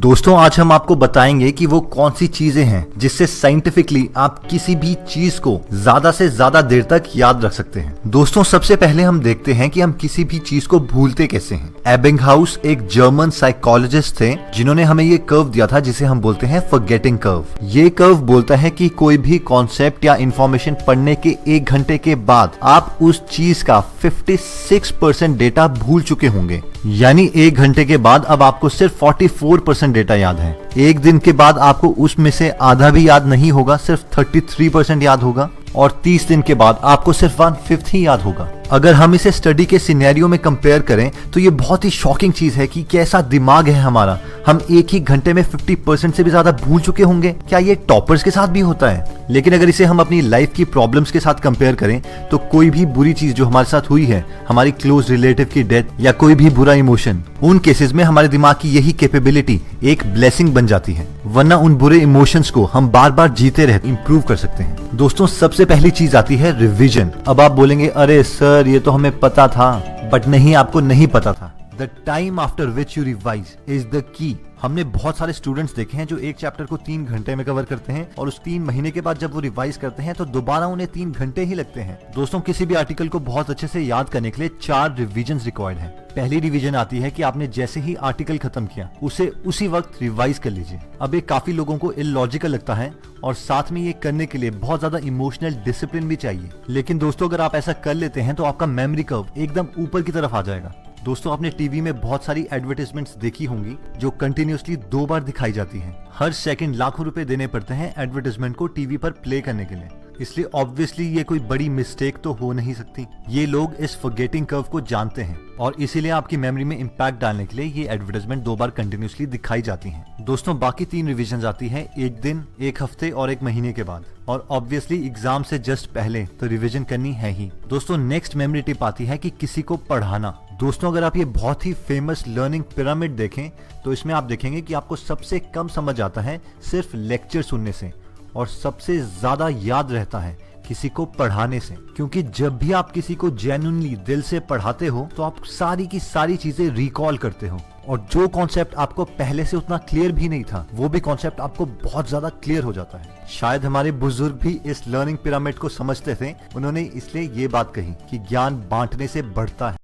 दोस्तों आज हम आपको बताएंगे कि वो कौन सी चीजें हैं जिससे साइंटिफिकली आप किसी भी चीज को ज्यादा से ज्यादा देर तक याद रख सकते हैं। दोस्तों सबसे पहले हम देखते हैं कि हम किसी भी चीज को भूलते कैसे हैं। एबिंगहाउस एक जर्मन साइकोलॉजिस्ट थे जिन्होंने हमें ये कर्व दिया था जिसे हम बोलते हैं फॉरगेटिंग कर्व। ये कर्व बोलता है कि कोई भी कॉन्सेप्ट या इंफॉर्मेशन पढ़ने के 1 घंटे के बाद आप उस चीज का 56% डेटा भूल चुके होंगे, यानी 1 घंटे के बाद अब आपको सिर्फ 44% डेटा याद है। 1 दिन के बाद आपको उसमें से आधा भी याद नहीं होगा, सिर्फ 33% याद होगा, और 30 दिन के बाद आपको सिर्फ 1/5 ही याद होगा। अगर हम इसे स्टडी के सिनेरियो में कंपेयर करें तो ये बहुत ही शॉकिंग चीज है कि कैसा दिमाग है हमारा। हम 1 ही घंटे में 50% से भी ज्यादा भूल चुके होंगे। क्या ये टॉपर्स के साथ भी होता है? लेकिन अगर इसे हम अपनी लाइफ की प्रॉब्लम्स के साथ कंपेयर करें तो कोई भी बुरी चीज जो हमारे साथ हुई है, हमारी क्लोज रिलेटिव की डेथ या कोई भी बुरा इमोशन, उन केसेस में हमारे दिमाग की यही कैपेबिलिटी एक ब्लेसिंग बन जाती है, वरना उन बुरे इमोशंस को हम बार बार जीते रह इंप्रूव कर सकते हैं। दोस्तों सबसे पहली चीज आती है रिवीजन। अब आप बोलेंगे अरे सर ये तो हमें पता था, बट नहीं, आपको नहीं पता था। The time after which you revise is the key. हमने बहुत सारे स्टूडेंट्स देखे हैं जो एक चैप्टर को 3 घंटे में कवर करते हैं और उस 3 महीने के बाद जब वो रिवाइज करते हैं तो दोबारा उन्हें 3 घंटे ही लगते हैं। दोस्तों किसी भी आर्टिकल को बहुत अच्छे से याद करने के लिए 4 रिवीजन रिक्वायर्ड है। पहली रिवीजन आती है कि आपने जैसे ही आर्टिकल खत्म किया उसे उसी वक्त रिवाइज कर लीजिए। अब ये काफी लोगों को इलॉजिकल लगता है और साथ में ये करने के लिए बहुत ज्यादा इमोशनल डिसिप्लिन भी चाहिए, लेकिन दोस्तों अगर आप ऐसा कर लेते हैं तो आपका मेमोरी कर्व एकदम ऊपर की तरफ आ जाएगा। दोस्तों आपने टीवी में बहुत सारी एडवर्टाइजमेंट्स देखी होंगी जो कंटिन्यूअसली 2 बार दिखाई जाती हैं। हर सेकंड लाखों रुपए देने पड़ते हैं एडवर्टाइजमेंट को टीवी पर प्ले करने के लिए, इसलिए ऑब्वियसली ये कोई बड़ी मिस्टेक तो हो नहीं सकती। ये लोग इस फॉरगेटिंग कर्व को जानते हैं और इसीलिए आपकी मेमोरी में इंपैक्ट डालने के लिए ये एडवर्टाइजमेंट 2 बार कंटिन्यूअसली दिखाई जाती हैं। दोस्तों बाकी 3 रिवीजन आती है 1 दिन, 1 हफ्ते और 1 महीने के बाद, और ऑब्वियसली एग्जाम से जस्ट पहले तो रिवीजन करनी है ही। दोस्तों नेक्स्ट मेमोरी टिप आती है कि किसी को पढ़ाना। दोस्तों अगर आप ये बहुत ही फेमस लर्निंग पिरामिड देखें तो इसमें आप देखेंगे कि आपको सबसे कम समझ आता है सिर्फ लेक्चर सुनने से, और सबसे ज्यादा याद रहता है किसी को पढ़ाने से, क्योंकि जब भी आप किसी को जेन्युइनली दिल से पढ़ाते हो तो आप सारी की सारी चीजें रिकॉल करते हो, और जो कॉन्सेप्ट आपको पहले से उतना क्लियर भी नहीं था वो भी कॉन्सेप्ट आपको बहुत ज्यादा क्लियर हो जाता है। शायद हमारे बुजुर्ग भी इस लर्निंग पिरामिड को समझते थे, उन्होंने इसलिए ये बात कही कि ज्ञान बांटने से बढ़ता है।